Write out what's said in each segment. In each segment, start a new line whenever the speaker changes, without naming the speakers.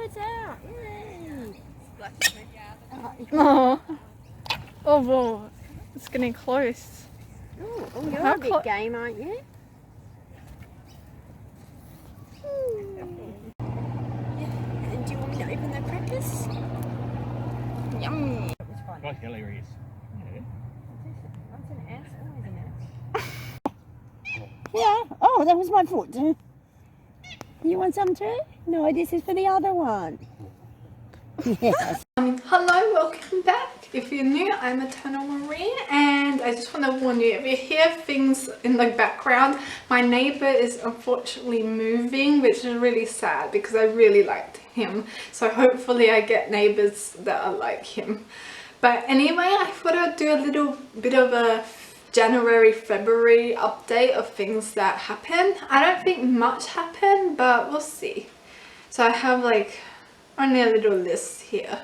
it's out. Yay.
Oh, oh, well, it's getting close.
Oh, you're
How
a bit game, aren't you? And do you want me to open the crackers?
Yummy.
Like Hillary's. Yeah.
What's an ass? Always an ass.
Yeah. Oh, that was my foot. You want some too? No, this is for the other one. Yes.
Hello, welcome back. If you're new, I'm Eternal Marine, and I just want to warn you, if you hear things in the background, my neighbor is unfortunately moving, which is really sad because I really liked him. So hopefully I get neighbors that are like him. But anyway, I thought I'd do a little bit of a January, February update of things that happened. I don't think much happened, but we'll see. So I have like only a little list here.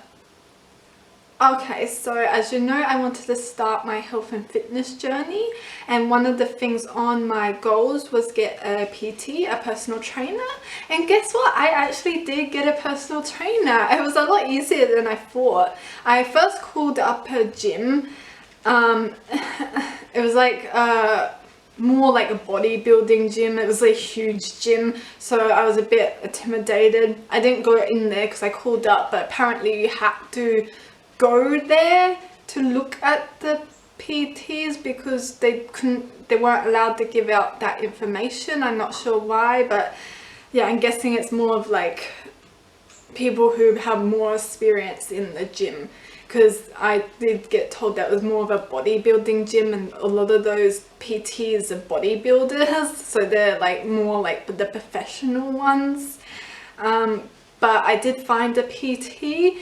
Okay, so as you know, I wanted to start my health and fitness journey, and one of the things on my goals was get a PT, a personal trainer. And guess what? I actually did get a personal trainer. It was a lot easier than I thought. I first called up a gym. It was like more like a bodybuilding gym. It was a huge gym, so I was a bit intimidated. I didn't go in there because I called up, but apparently you had to go there to look at the PTs because they weren't allowed to give out that information. I'm not sure why, but yeah, I'm guessing it's more of like people who have more experience in the gym, because I did get told that it was more of a bodybuilding gym, and a lot of those PTs are bodybuilders, so they're like more like the professional ones. But I did find a PT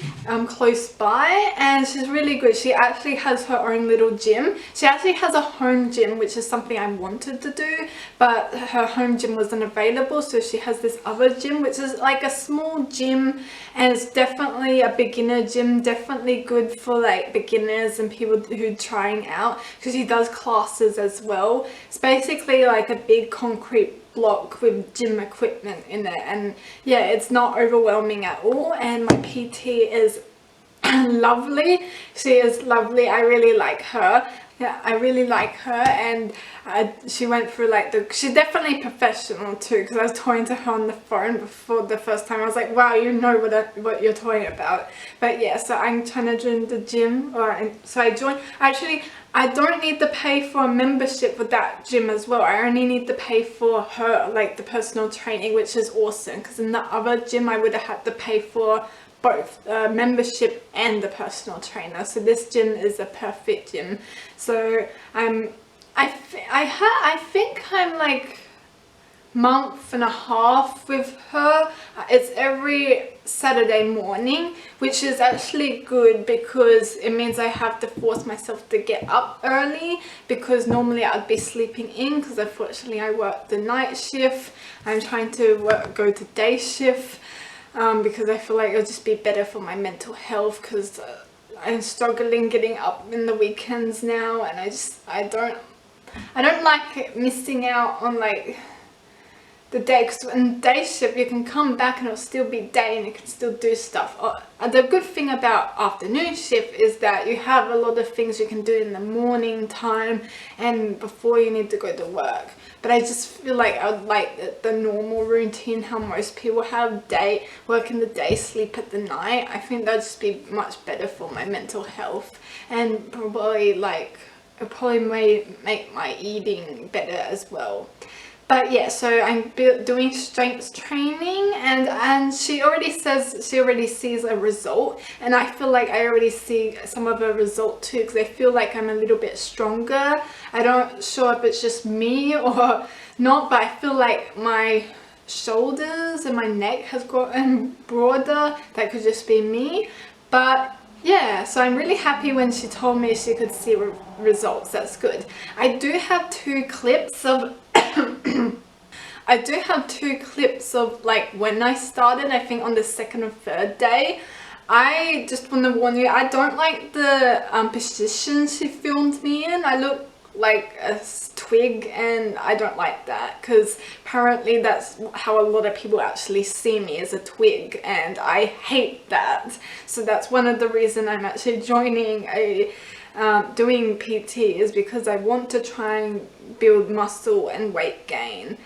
close by, and she's really good. She actually has her own little gym. She actually has a home gym, which is something I wanted to do, but her home gym wasn't available, so she has this other gym, which is like a small gym, and it's definitely a beginner gym, definitely good for like beginners and people who are trying out, because she does classes as well. It's basically like a big concrete block with gym equipment in it, and yeah, it's not overwhelming at all, and my PT is lovely. She is lovely. I really like her. Yeah, I really like her, and she went through like she's definitely professional too, because I was talking to her on the phone before the first time. I was like, wow, you know what you're talking about. But yeah, so I'm trying to join the gym, so I joined. Actually, I don't need to pay for a membership with that gym as well. I only need to pay for her, like the personal training, which is awesome, because in the other gym I would have had to pay for both membership and the personal trainer. So this gym is a perfect gym. So I think I'm like month and a half with her. It's every Saturday morning, which is actually good because it means I have to force myself to get up early, because normally I'd be sleeping in, because unfortunately I work the night shift. I'm trying to go to day shift because I feel like it'll just be better for my mental health, because I'm struggling getting up in the weekends now, and I don't like missing out on like the day, because in day shift you can come back and it'll still be day and you can still do stuff. The good thing about afternoon shift is that you have a lot of things you can do in the morning time and before you need to go to work. But I just feel like I would like the normal routine, how most people have, work in the day, sleep at the night. I think that'd just be much better for my mental health, and probably like it probably may make my eating better as well. But yeah, so I'm doing strength training, and she already says she already sees a result, and I feel like I already see some of a result too, because I feel like I'm a little bit stronger. I don't sure if it's just me or not, but I feel like my shoulders and my neck has gotten broader. That could just be me, but yeah, so I'm really happy when she told me she could see results. That's good. I do have two clips of like when I started, I think on the second or third day. I just want to warn you, I don't like the position she filmed me in. I look like a twig, and I don't like that because apparently that's how a lot of people actually see me, as a twig, and I hate that. So that's one of the reasons I'm actually joining a doing PT, is because I want to try and build muscle and weight gain.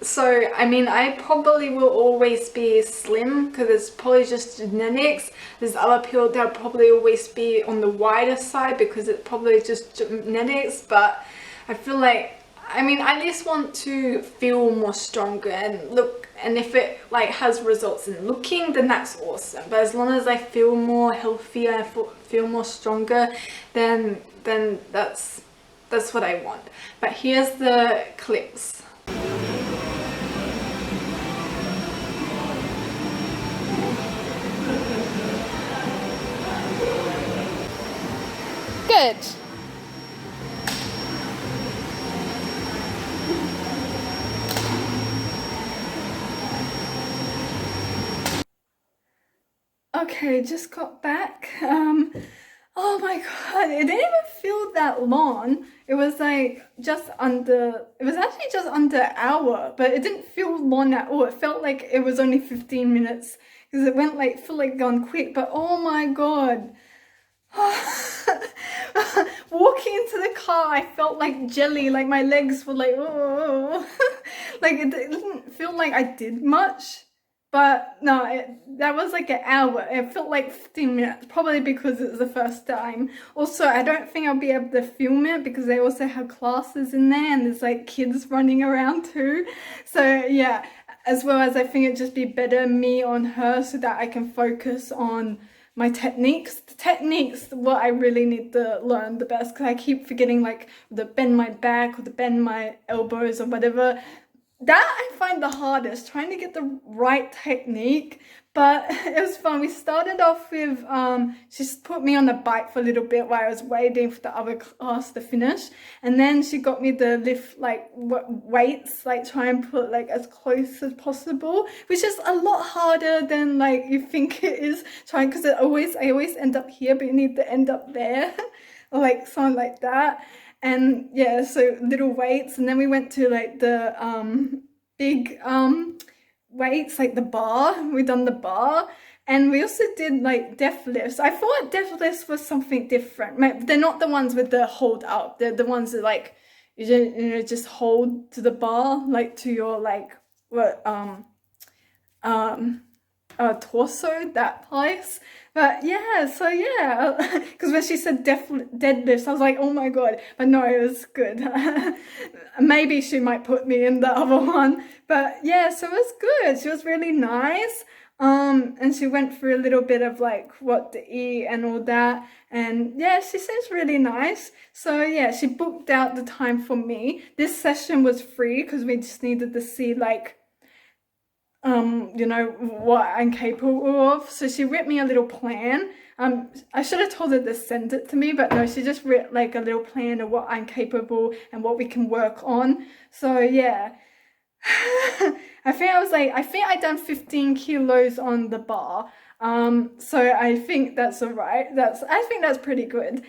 So I mean, I probably will always be slim because it's probably just genetics. There's other people that'll probably always be on the wider side because it's probably just genetics, but I feel like, I mean, I just want to feel more stronger and look, and if it like has results in looking, then that's awesome. But as long as I feel more healthier, feel more stronger, then that's what I want. But here's the clips.
Good.
Okay, just got back. Oh my god, it didn't even feel that long. It was like it was actually just under an hour, but it didn't feel long at all. It felt like it was only 15 minutes because it felt like gone quick, but oh my god. Walking into the car, I felt like jelly, like my legs were like, oh. Like it didn't feel like I did much, but no, that was like an hour. It felt like 15 minutes, probably because it was the first time. Also, I don't think I'll be able to film it because they also have classes in there and there's like kids running around too. So yeah, as well as I think it'd just be better me on her so that I can focus on my techniques. The techniques, what I really need to learn the best, because I keep forgetting like the bend my back or the bend my elbows or whatever. That I find the hardest, trying to get the right technique. But it was fun. We started off with she put me on the bike for a little bit while I was waiting for the other class to finish, and then she got me to lift like weights, like try and put like as close as possible, which is a lot harder than like you think it is. Trying, because I always end up here, but you need to end up there, or like something like that. And yeah, so little weights, and then we went to like the big weights, like the bar. We done the bar, and we also did like deadlifts. I thought deadlifts was something different. They're not the ones with the hold up. They're the ones that like you just hold to the bar, like to your like torso, that place. But yeah, so yeah, because when she said deadlifts, I was like, oh my god. But no, it was good. Maybe she might put me in the other one, but yeah, so it was good. She was really nice, and she went through a little bit of like what to eat and all that, and yeah, she seems really nice. So yeah, she booked out the time for me. This session was free because we just needed to see like you know, what I'm capable of. So she wrote me a little plan. I should have told her to send it to me, but no, she just wrote like a little plan of what I'm capable and what we can work on. So yeah, I think I done 15 kilos on the bar. So I think that's alright. I think that's pretty good.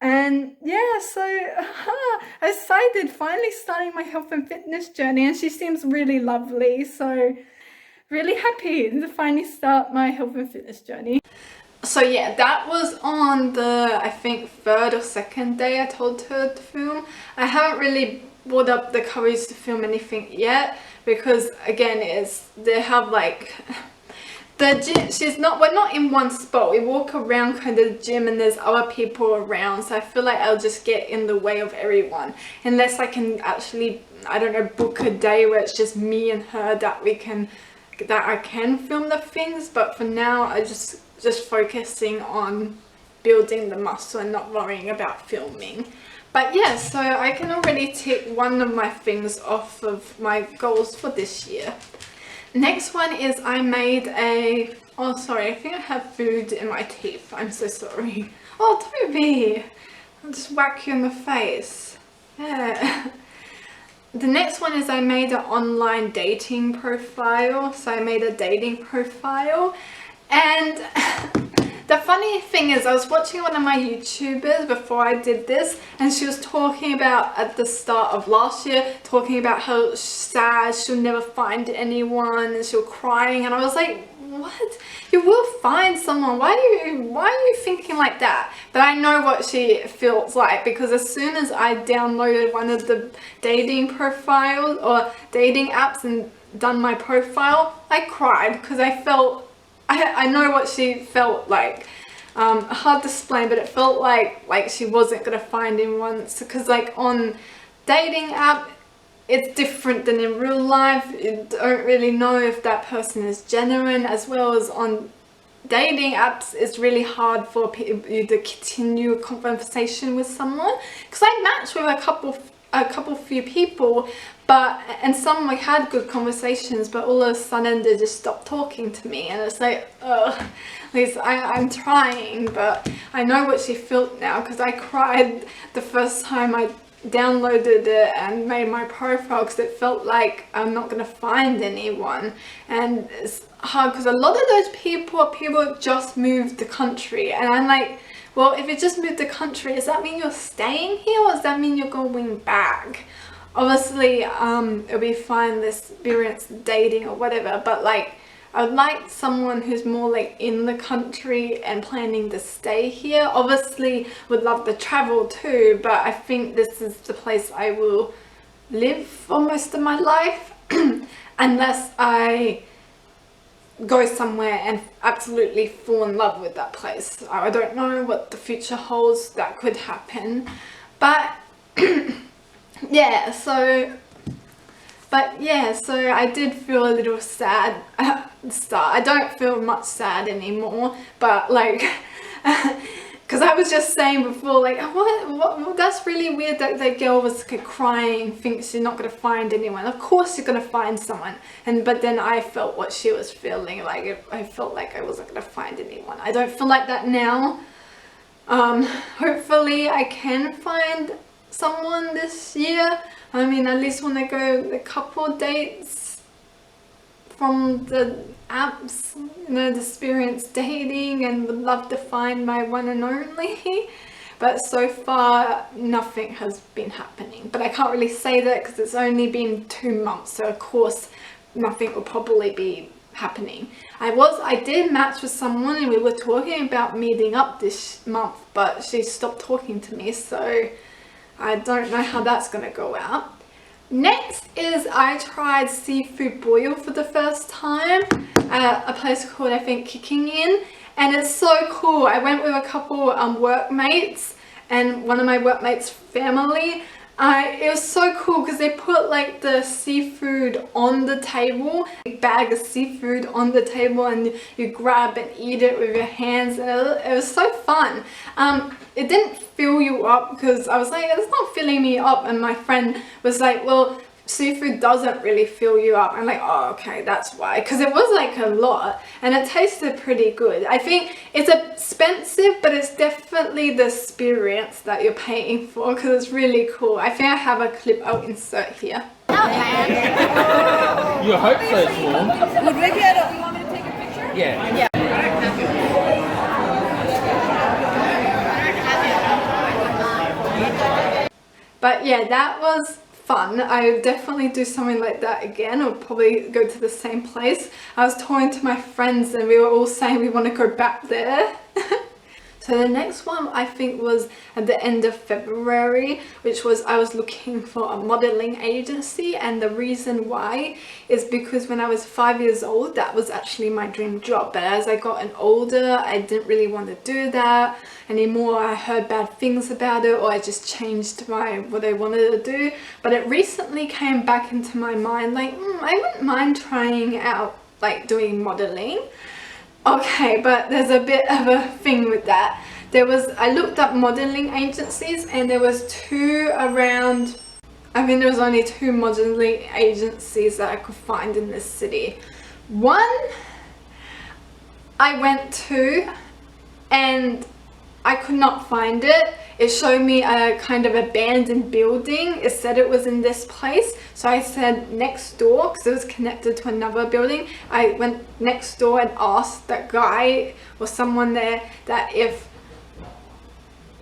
And yeah, so I decided finally starting my health and fitness journey, and she seems really lovely. So really happy to finally start my health and fitness journey. So yeah, that was on the, I think, third or second day I told her to film. I haven't really brought up the courage to film anything yet because again, they have like the gym. We're not in one spot. We walk around kind of the gym and there's other people around, so I feel like I'll just get in the way of everyone unless I can actually, I don't know, book a day where it's just me and her that I can film the things. But for now, I just focusing on building the muscle and not worrying about filming. But yeah, so I can already tick one of my things off of my goals for this year. Next one is I made oh sorry, I think I have food in my teeth. I'm so sorry. Oh Toby, I'll just whack you in the face. Yeah. The next one is I made an online dating profile. So I made a dating profile, and The funny thing is, I was watching one of my YouTubers before I did this, and she was talking about at the start of last year, talking about how sad she'll never find anyone, and she was crying, and I was like, what? You will find someone. Why are you thinking like that? But I know what she feels like, because as soon as I downloaded one of the dating profiles or dating apps and done my profile, I cried because I felt, I know what she felt like. Hard to explain, but it felt like she wasn't gonna find anyone, because like on dating app, it's different than in real life. You don't really know if that person is genuine, as well as on dating apps it's really hard for you to continue a conversation with someone, because I matched with a few people, and some we had good conversations, but all of a sudden they just stopped talking to me, and it's like, ugh. At least I'm trying, but I know what she felt now, because I cried the first time I downloaded it and made my profile, because it felt like I'm not gonna find anyone. And it's hard because a lot of those people just moved the country, and I'm like, well, if you just moved the country, does that mean you're staying here, or does that mean you're going back? Obviously it'll be fine, the experience dating or whatever, but like I would like someone who's more like in the country and planning to stay here. Obviously would love to travel too, but I think this is the place I will live for most of my life unless I go somewhere and absolutely fall in love with that place. I don't know what the future holds, that could happen, but yeah, so I did feel a little sad at the start. I don't feel much sad anymore, but like, because I was just saying before, like, what, that's really weird that that girl was crying, thinks she's not going to find anyone. Of course you're going to find someone. But then I felt what she was feeling, like I felt like I wasn't going to find anyone. I don't feel like that now. Hopefully I can find someone this year. I mean, at least when I go a couple dates from the apps, you know, the experience dating, and would love to find my one and only. But so far nothing has been happening. But I can't really say that because it's only been 2 months, so of course nothing will probably be happening. I did match with someone and we were talking about meeting up this month, but she stopped talking to me, so I don't know how that's gonna go out. Next is I tried seafood boil for the first time at a place called, I think, Kicking In, and it's so cool. I went with a couple workmates and one of my workmates' family. It was so cool because they put like the seafood on the table, a bag of seafood on the table, and you grab and eat it with your hands, and it was so fun. It didn't fill you up because I was like, it's not filling me up, and my friend was like, well, seafood doesn't really fill you up. I'm like, oh, okay, that's why, because it was like a lot and it tasted pretty good. I think it's expensive, but it's definitely the experience that you're paying for, because it's really cool. I think I have a clip I'll insert here.
You hope so, Swan.
Would we get it? You want me to take a picture?
Yeah.
But yeah, that was fun. I would definitely do something like that again, or probably go to the same place. I was talking to my friends and we were all saying we want to go back there. So the next one I think was at the end of February, which was I was looking for a modeling agency, and the reason why is because when I was 5 years old, that was actually my dream job. But as I got older, I didn't really want to do that anymore. I heard bad things about it, or I just changed what I wanted to do. But it recently came back into my mind, like, I wouldn't mind trying out like doing modeling. Okay, but there's a bit of a thing with that. I looked up modeling agencies, and there was 2 around. I think there was only 2 modeling agencies that I could find in this city. One I went to and I could not find it. it showed me a kind of abandoned building. It said it was in this place, so I said next door because it was connected to another building. I went next door and asked that guy or someone there that if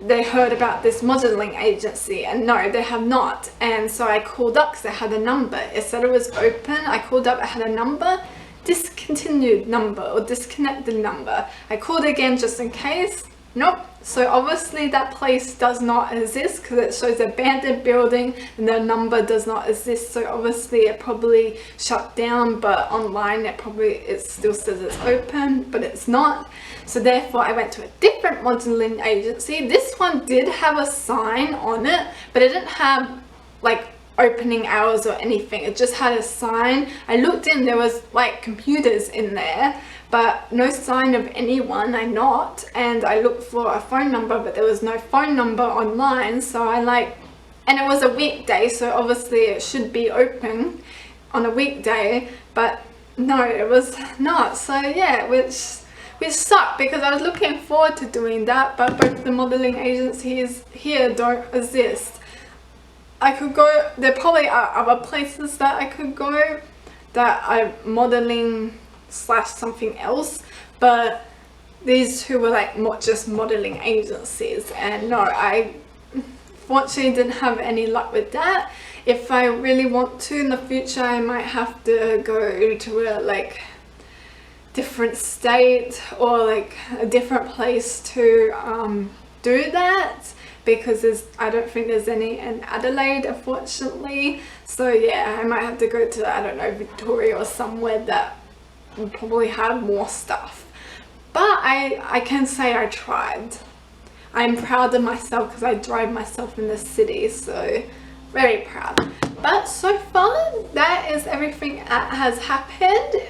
they heard about this modeling agency, and no, they have not. And so I called up because I had a number. It said it was open. I called up, I had a number, discontinued number or disconnected number. I called again just in case. Nope. So obviously that place does not exist because it shows abandoned building and the number does not exist. So obviously it probably shut down, but online it still says it's open, but it's not. So therefore I went to a different modeling agency. This one did have a sign on it, but it didn't have like opening hours or anything. It just had a sign. I looked in, there was like computers in there, but no sign of anyone. I knocked and I looked for a phone number, but there was no phone number online. So and it was a weekday, so obviously it should be open on a weekday, but no, it was not. So yeah, which sucked because I was looking forward to doing that, but both the modeling agencies here don't exist. I could go, there probably are other places that I could go that are modeling / something else, but these two were like just modeling agencies, and no, I fortunately didn't have any luck with that. If I really want to in the future, I might have to go to a like different state or like a different place to do that, because I don't think there's any in Adelaide, unfortunately. So yeah, I might have to go to, I don't know, Victoria or somewhere that will probably have more stuff. But I can say I tried. I'm proud of myself because I drive myself in the city, so very proud. But so far, that is everything that has happened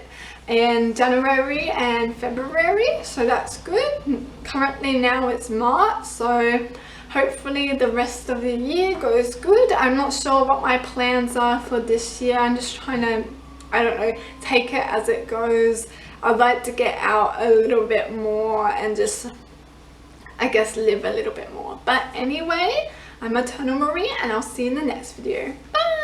in January and February, so that's good. Currently now it's March, so hopefully the rest of the year goes good. I'm not sure what my plans are for this year. I'm just trying to, I don't know, take it as it goes. I'd like to get out a little bit more and just, I guess, live a little bit more. But anyway, I'm Eternal Marie and I'll see you in the next video. Bye!